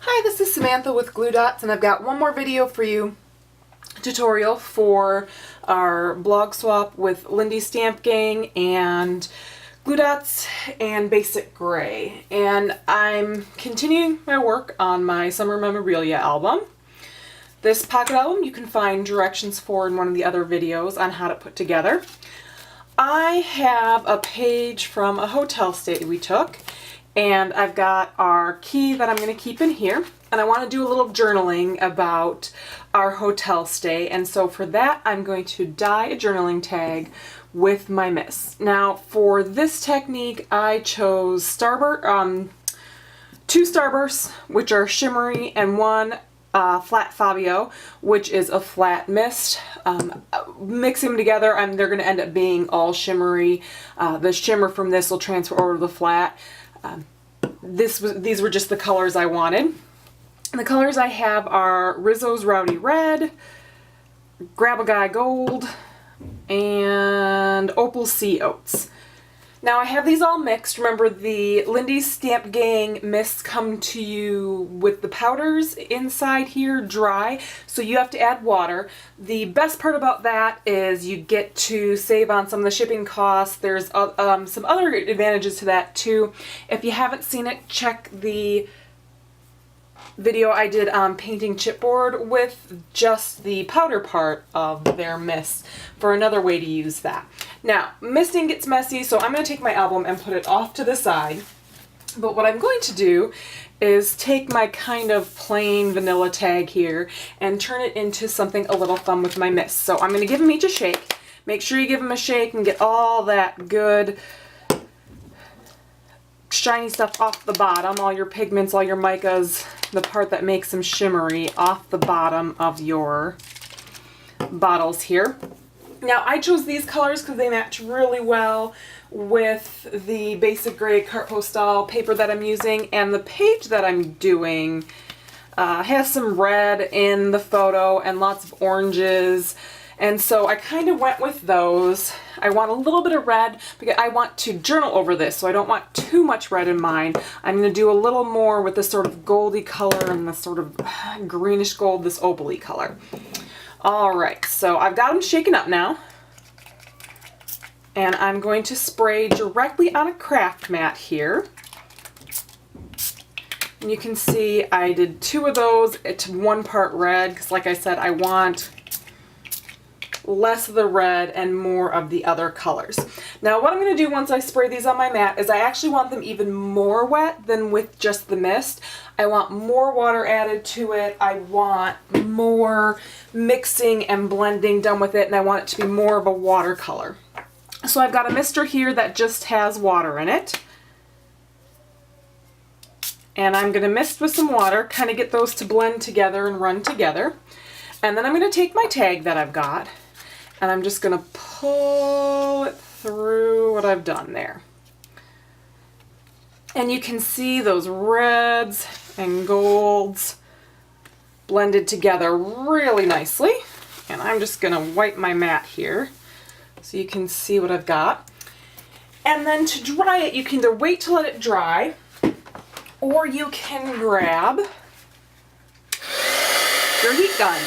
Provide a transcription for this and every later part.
Hi, this is Samantha with Glue Dots, and I've got one more video for you, tutorial for our blog swap with Lindy Stamp Gang and Glue Dots and Basic Gray. And I'm continuing my work on my summer memorabilia album. This pocket album you can find directions for in one of the other videos on how to put together. I have a page from a hotel stay we took, and I've got our key that I'm going to keep in here, and I want to do a little journaling about our hotel stay, and so for that I'm going to dye a journaling tag with my mist. Now for this technique I chose two Starbursts, which are shimmery, and one flat Fabio, which is a flat mist. Mixing them together, they're going to end up being all shimmery. The shimmer from this will transfer over to the flat. These were just the colors I wanted. And the colors I have are Rizzo's Rowdy Red, Grab a Guy Gold, and Opal Sea Oats. Now I have these all mixed. Remember, the Lindy Stamp Gang mists come to you with the powders inside here dry, so you have to add water. The best part about that is you get to save on some of the shipping costs. There's some other advantages to that too. If you haven't seen it, check the video I did on painting chipboard with just the powder part of their mist for another way to use that. Now, misting gets messy, so I'm going to take my album and put it off to the side. But what I'm going to do is take my kind of plain vanilla tag here and turn it into something a little fun with my mist. So I'm going to give them each a shake. Make sure you give them a shake and get all that good shiny stuff off the bottom, all your pigments, all your micas, the part that makes them shimmery off the bottom of your bottles here. Now I chose these colors because they match really well with the Basic Gray carte postale paper that I'm using, and the page that I'm doing has some red in the photo and lots of oranges. And so I kind of went with those. I want a little bit of red because I want to journal over this, so I don't want too much red in mine. I'm going to do a little more with this sort of goldy color and this sort of greenish gold, this opal-y color. Alright, so I've got them shaken up now. And I'm going to spray directly on a craft mat here. And you can see I did two of those. It's 1 part red because, like I said, I want less of the red and more of the other colors. Now what I'm going to do once I spray these on my mat is I actually want them even more wet than with just the mist. I want more water added to it. I want more mixing and blending done with it, and I want it to be more of a watercolor. So I've got a mister here that just has water in it. And I'm going to mist with some water, kind of get those to blend together and run together. And then I'm going to take my tag that I've got, and I'm just going to pull it through what I've done there. And you can see those reds and golds blended together really nicely. And I'm just going to wipe my mat here so you can see what I've got. And then to dry it, you can either wait to let it dry, or you can grab your heat gun.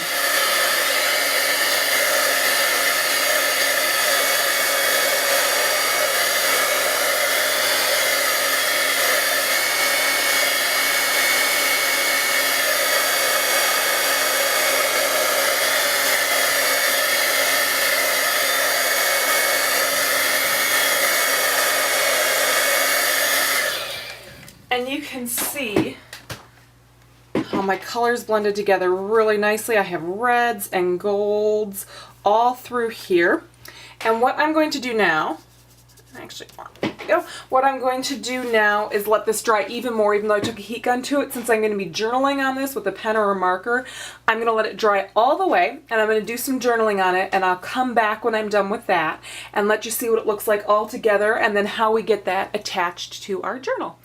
And you can see how my colors blended together really nicely. I have reds and golds all through here. And what I'm going to do now, what I'm going to do now is let this dry even more, even though I took a heat gun to it. Since I'm going to be journaling on this with a pen or a marker, I'm going to let it dry all the way, and I'm going to do some journaling on it, and I'll come back when I'm done with that and let you see what it looks like all together, and then how we get that attached to our journal.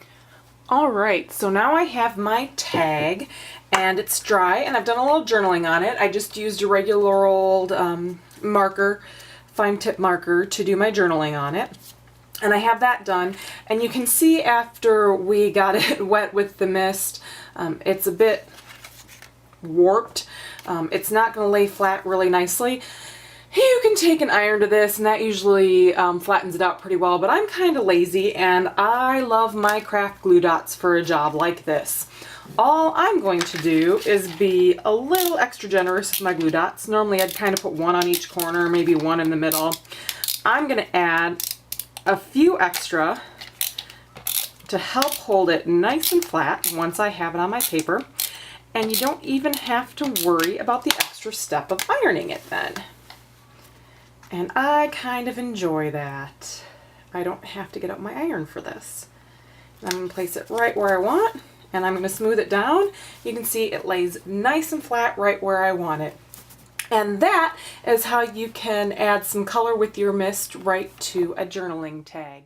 Alright, so now I have my tag and it's dry, and I've done a little journaling on it. I just used a regular old marker, fine tip marker, to do my journaling on it. And I have that done, and you can see after we got it wet with the mist, it's a bit warped. It's not going to lay flat really nicely. You can take an iron to this, and that usually flattens it out pretty well, but I'm kind of lazy, and I love my craft glue dots for a job like this. All I'm going to do is be a little extra generous with my glue dots. Normally I'd kind of put one on each corner, maybe one in the middle. I'm going to add a few extra to help hold it nice and flat once I have it on my paper. And you don't even have to worry about the extra step of ironing it then. And I kind of enjoy that. I don't have to get out my iron for this. I'm going to place it right where I want, and I'm going to smooth it down. You can see it lays nice and flat right where I want it. And that is how you can add some color with your mist right to a journaling tag.